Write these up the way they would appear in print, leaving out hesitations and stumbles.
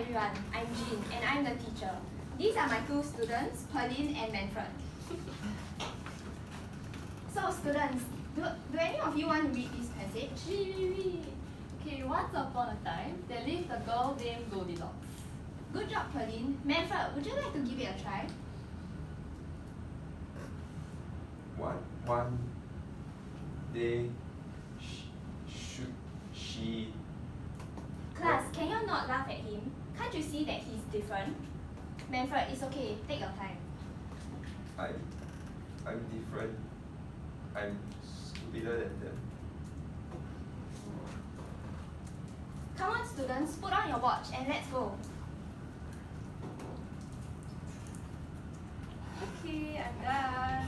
everyone, I'm Jean and I'm the teacher. These are my two students, Pearline and Manfred. So students, do any of you want to read this passage? Read. Okay, once upon a time, there lived a girl named Goldilocks. Good job, Pearline. Manfred, would you like to give it a try? One day, she. Class, can you not laugh at him? Can't you see that he's different? Manfred, it's okay. Take your time. I'm different. I'm stupider than them. Come on, students, put on your watch and let's go. Okay, I'm done.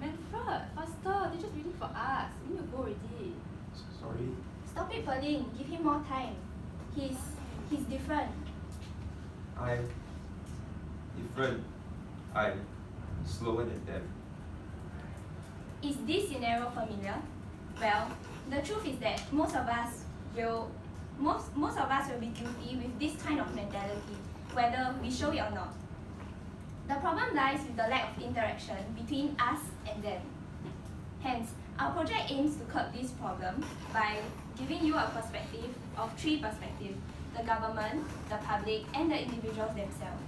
Manfred, faster, they're just waiting for us. We need to go already. Sorry. Stop it, Pearline. Give him more time. He's different. I'm different. I'm slower than them. Is this scenario familiar? Well, the truth is that most of us will be guilty with this kind of mentality, whether we show it or not. The problem lies with the lack of interaction between us and them. Hence, our project aims to curb this problem by giving you a perspective of three perspectives: the government, the public, and the individuals themselves.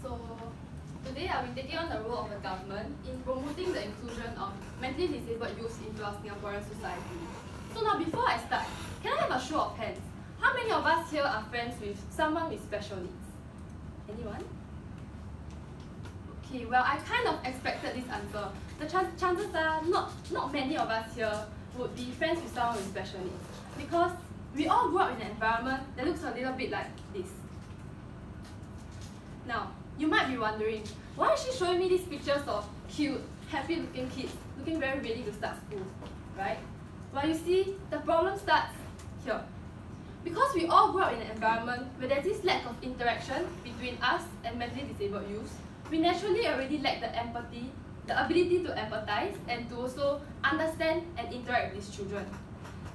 So, today I'll be taking on the role of the government in promoting the inclusion of mentally disabled youths into our Singaporean society. So now, before I start, can I have a show of hands? How many of us here are friends with someone with special needs? Anyone? Okay, well, I kind of expected this answer. The chances are not many of us here would be friends with someone with special needs, because we all grew up in an environment that looks a little bit like this. Now, you might be wondering, why is she showing me these pictures of cute, happy-looking kids looking very ready to start school, right? Well, you see, the problem starts here. Because we all grew up in an environment where there's this lack of interaction between us and mentally disabled youths, we naturally already lack the empathy, the ability to empathize, and to also understand and interact with these children.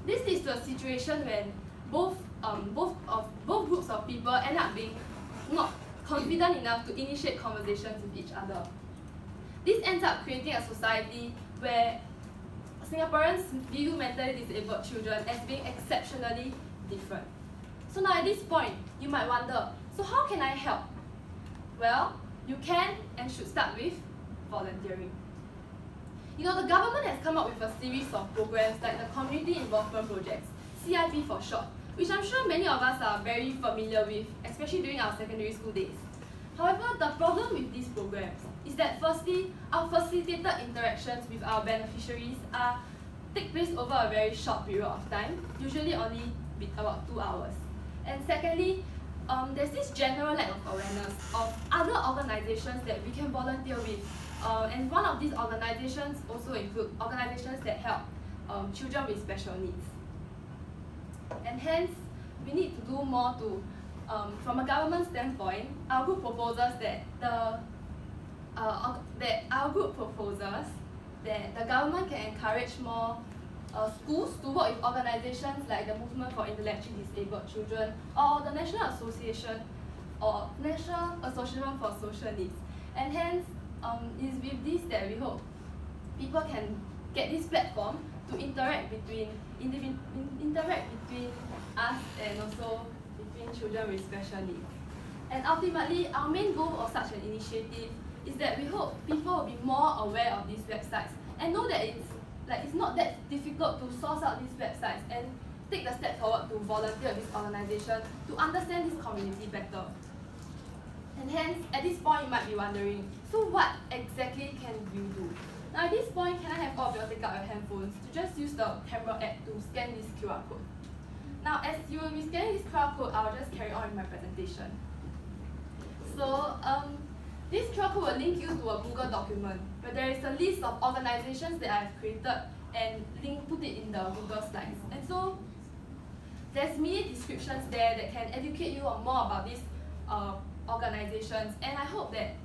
This leads to a situation when both groups of people end up being not confident enough to initiate conversations with each other. This ends up creating a society where Singaporeans view mentally disabled children as being exceptionally different. So now at this point, you might wonder, so how can I help? Well, you can and should start with volunteering. You know, the government has come up with a series of programs like the Community Involvement Projects, CIP for short, which I'm sure many of us are very familiar with, especially during our secondary school days. However, the problem with these programs is that firstly, our facilitated interactions with our beneficiaries take place over a very short period of time, usually only about 2 hours. And secondly, there's this general lack of awareness of other organizations that we can volunteer with. And one of these organizations also include organizations that help children with special needs. And hence, we need to do more to, from a government standpoint, our group proposes that the government can encourage more schools to work with organizations like the Movement for Intellectually Disabled Children or the National Association for Social Needs. And hence, it's with this that we hope people can get this platform to interact between us and also between children with special needs. And ultimately, our main goal of such an initiative is that we hope people will be more aware of these websites and know that it's not that difficult to source out these websites and take the step forward to volunteer with this organization to understand this community better. And hence, at this point, you might be wondering, so what exactly can you do? Now, at this point, can I have all of you take out your handphones to just use the camera app to scan this QR code? Now, as you will be scanning this QR code, I'll just carry on with my presentation. So, this QR code will link you to a Google document where there is a list of organizations that I've created and put it in the Google slides. And so, there's mini descriptions there that can educate you on more about these organizations, and I hope that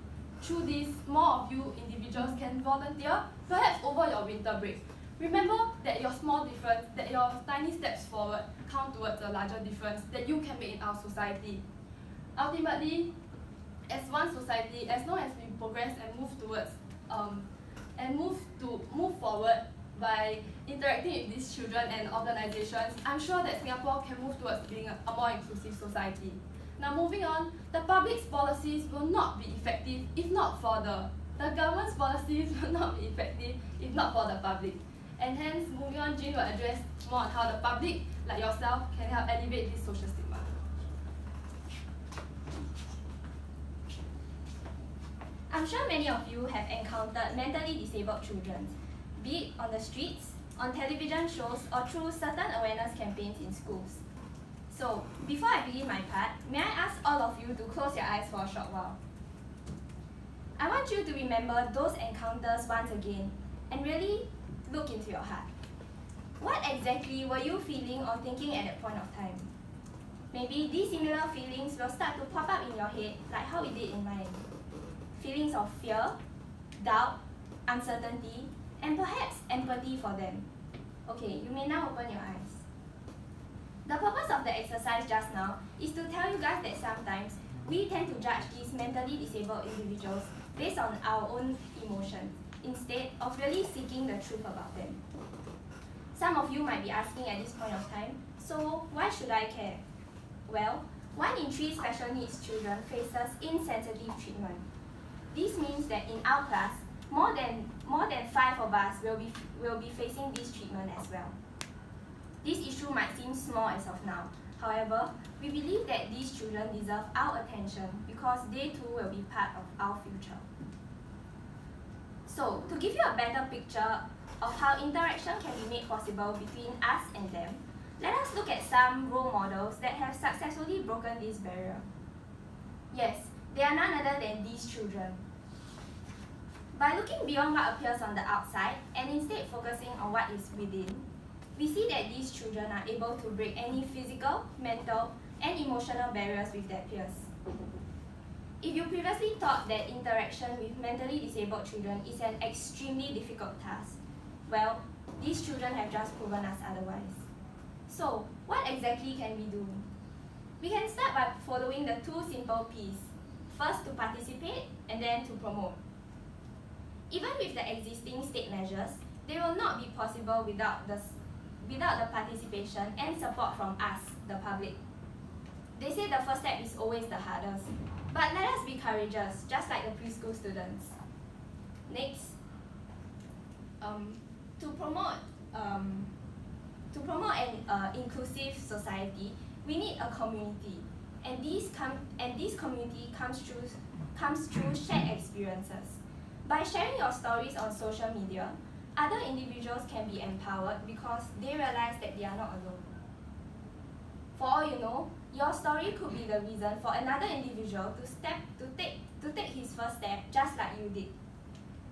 through this, more of you individuals can volunteer, perhaps over your winter break. Remember that your small difference, that your tiny steps forward count towards a larger difference that you can make in our society. Ultimately, as one society, as long as we progress and move towards move forward by interacting with these children and organizations, I'm sure that Singapore can move towards being a more inclusive society. Now moving on, the public's policies will not be effective if not for the government's policies will not be effective if not for the public. And hence, moving on, Jane will address more on how the public, like yourself, can help alleviate this social stigma. I'm sure many of you have encountered mentally disabled children, be it on the streets, on television shows, or through certain awareness campaigns in schools. So, before I begin my part, may I ask all of you to close your eyes for a short while? I want you to remember those encounters once again and really look into your heart. What exactly were you feeling or thinking at that point of time? Maybe these similar feelings will start to pop up in your head like how it did in mine. Feelings of fear, doubt, uncertainty, and perhaps empathy for them. Okay, you may now open your eyes. The purpose of the exercise just now is to tell you guys that sometimes we tend to judge these mentally disabled individuals based on our own emotions, instead of really seeking the truth about them. Some of you might be asking at this point of time, so why should I care? Well, 1 in 3 special needs children faces insensitive treatment. This means that in our class, more than 5 of us will be facing this treatment as well. This issue might seem small as of now. However, we believe that these children deserve our attention because they too will be part of our future. So, to give you a better picture of how interaction can be made possible between us and them, let us look at some role models that have successfully broken this barrier. Yes, they are none other than these children. By looking beyond what appears on the outside and instead focusing on what is within, we see that these children are able to break any physical, mental, and emotional barriers with their peers. If you previously thought that interaction with mentally disabled children is an extremely difficult task, well, these children have just proven us otherwise. So, what exactly can we do? We can start by following the 2 simple P's. First, to participate, and then to promote. Even with the existing state measures, they will not be possible without the participation and support from us, the public. They say the first step is always the hardest, but let us be courageous, just like the preschool students. Next, to promote an inclusive society, we need a community, and this community comes through shared experiences. By sharing your stories on social media, other individuals can be empowered because they realize that they are not alone. For all you know, your story could be the reason for another individual to take his first step just like you did.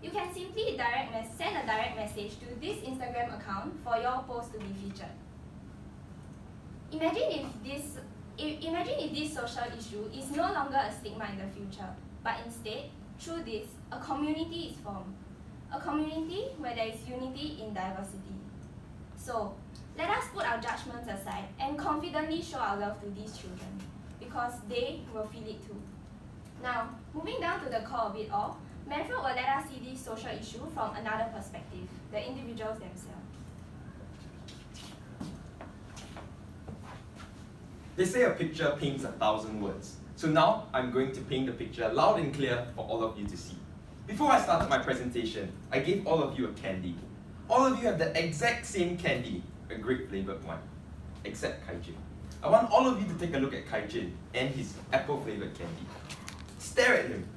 You can simply send a direct message to this Instagram account for your post to be featured. Imagine if this social issue is no longer a stigma in the future, but instead, through this, a community is formed. A community where there is unity in diversity. So, let us put our judgments aside and confidently show our love to these children, because they will feel it too. Now, moving down to the core of it all, Manfred will let us see this social issue from another perspective, the individuals themselves. They say a picture paints 1,000 words. So now I'm going to paint the picture loud and clear for all of you to see. Before I started my presentation, I gave all of you a candy. All of you have the exact same candy, a grape flavored one, except Kai-Jin. I want all of you to take a look at Kai-Jin and his apple flavored candy. Stare at him.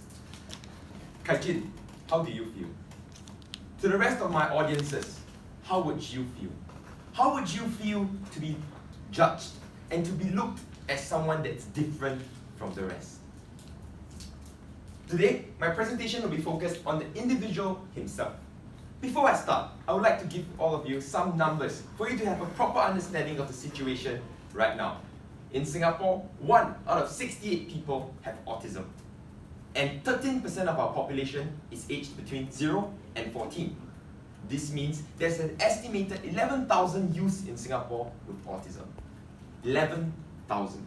Kai-Jin, how do you feel? To the rest of my audiences, how would you feel? How would you feel to be judged and to be looked as someone that's different from the rest? Today, my presentation will be focused on the individual himself. Before I start, I would like to give all of you some numbers for you to have a proper understanding of the situation right now. In Singapore, 1 out of 68 people have autism, and 13% of our population is aged between 0 and 14. This means there's an estimated 11,000 youths in Singapore with autism. 11,000.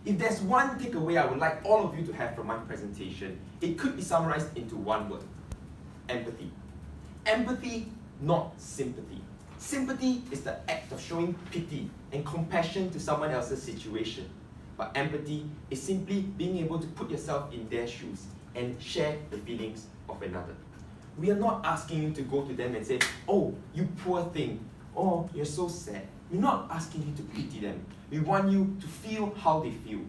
If there's one takeaway I would like all of you to have from my presentation, it could be summarized into one word: empathy. Empathy, not sympathy. Sympathy is the act of showing pity and compassion to someone else's situation. But empathy is simply being able to put yourself in their shoes and share the feelings of another. We are not asking you to go to them and say, "Oh, you poor thing. Oh, you're so sad." We're not asking you to pity them. We want you to feel how they feel,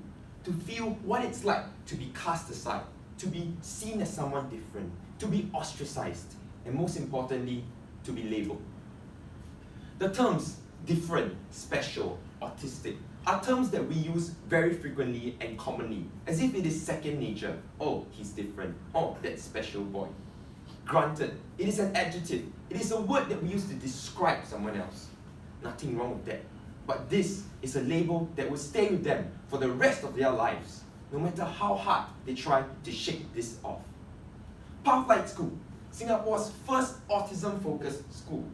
to feel what it's like to be cast aside, to be seen as someone different, to be ostracized, and most importantly, to be labeled. The terms different, special, autistic are terms that we use very frequently and commonly, as if it is second nature. Oh, he's different. Oh, that special boy. Granted, it is an adjective. It is a word that we use to describe someone else. Nothing wrong with that. But this is a label that will stay with them for the rest of their lives, no matter how hard they try to shake this off. Pathlight School, Singapore's first autism-focused school.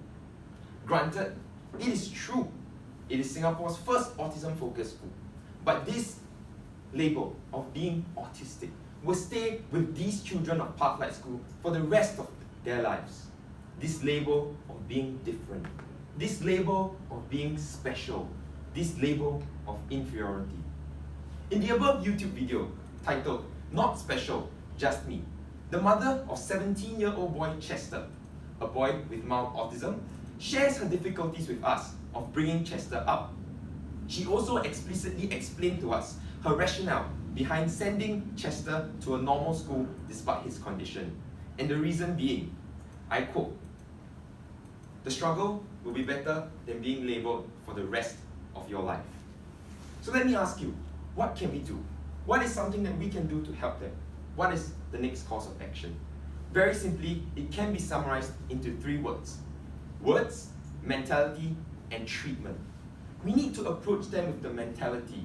Granted, it is true, it is Singapore's first autism-focused school. But this label of being autistic will stay with these children of Pathlight School for the rest of their lives. This label of being different, this label of being special, this label of inferiority. In the above YouTube video titled "Not Special, Just Me," the mother of 17-year-old boy Chester, a boy with mild autism, shares her difficulties with us of bringing Chester up. She also explicitly explained to us her rationale behind sending Chester to a normal school despite his condition, and the reason being, I quote, "The struggle will be better than being labeled for the rest of your life." So let me ask you, what can we do? What is something that we can do to help them? What is the next course of action? Very simply, it can be summarized into 3 words. Words, mentality, and treatment. We need to approach them with the mentality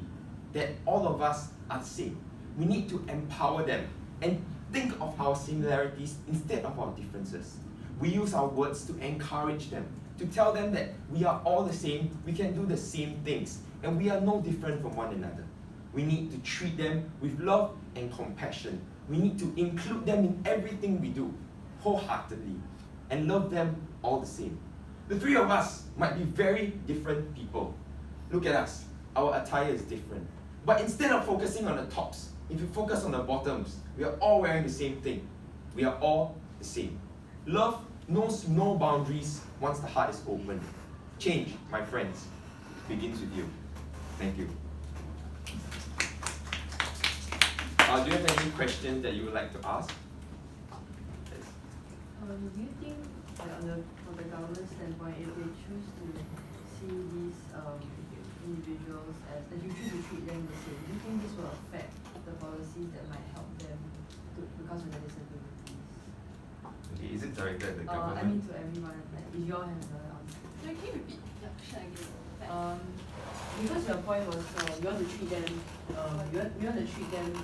that all of us are the same. We need to empower them and think of our similarities instead of our differences. We use our words to encourage them, to tell them that we are all the same, we can do the same things, and we are no different from one another. We need to treat them with love and compassion. We need to include them in everything we do, wholeheartedly, and love them all the same. The 3 of us might be very different people. Look at us, our attire is different. But instead of focusing on the tops, if you focus on the bottoms, we are all wearing the same thing. We are all the same. Love knows no boundaries once the heart is open. Change, my friends, begins with you. Thank you. Do you have any questions that you would like to ask? Yes. Do you think, from the government standpoint, if they choose to see these individuals as you choose to treat them the same, do you think this will affect the policies that might help them because of their disabilities? Okay, is it directed at the government? I mean to everyone, like, if you all have another answer. Can you repeat your question again? Because your point was you want to treat them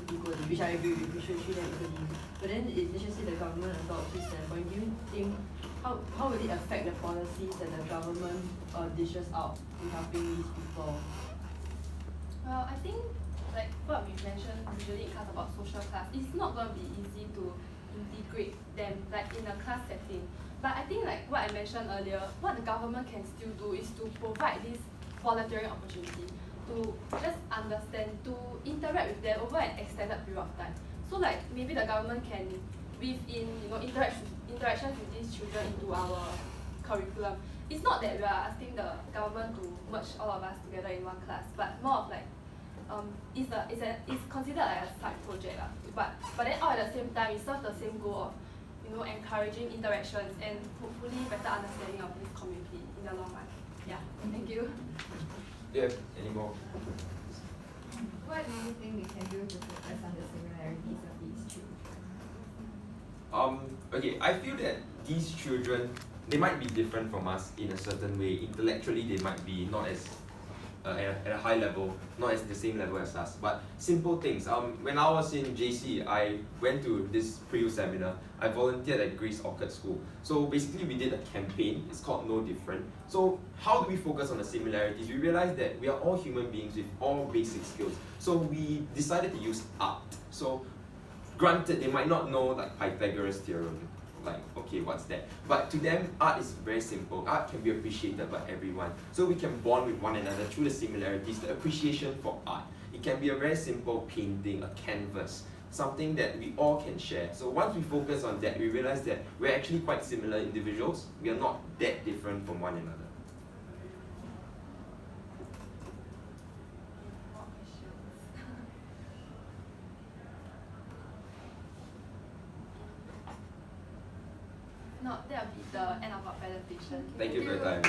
equally, which I agree with, we should treat them equally. But then let's just say the government adopts this standpoint, do you think how will it affect the policies that the government dishes out in helping these people? Well, I think like what we mentioned usually in class about social class, it's not going to be easy to integrate them like in a class setting. But I think like what I mentioned earlier, what the government can still do is to provide this volunteering opportunity to just understand, to interact with them over an extended period of time. So like maybe the government can weave in interactions with these children into our curriculum. It's not that we are asking the government to merge all of us together in one class, but more of like it's considered like a side project but then all at the same time it serves the same goal of encouraging interactions and hopefully better understanding of this community in the long run. Yeah, thank you. Yeah, any more? What do you think we can do to focus on the similarities of these children? Okay, I feel that these children, they might be different from us in a certain way. Intellectually, they might be not as at a high level, not at the same level as us, but simple things. When I was in JC, I went to this pre-U seminar. I volunteered at Grace Orchid School. So basically we did a campaign, it's called No Different. So how do we focus on the similarities? We realized that we are all human beings with all basic skills. So we decided to use art. So granted, they might not know like Pythagoras theorem, like, okay, what's that? But to them, art is very simple. Art can be appreciated by everyone. So we can bond with one another through the similarities, the appreciation for art. It can be a very simple painting, a canvas, something that we all can share. So once we focus on that, we realize that we're actually quite similar individuals. We are not that different from one another. Not, that'll be the end of our presentation. Thank you for your time.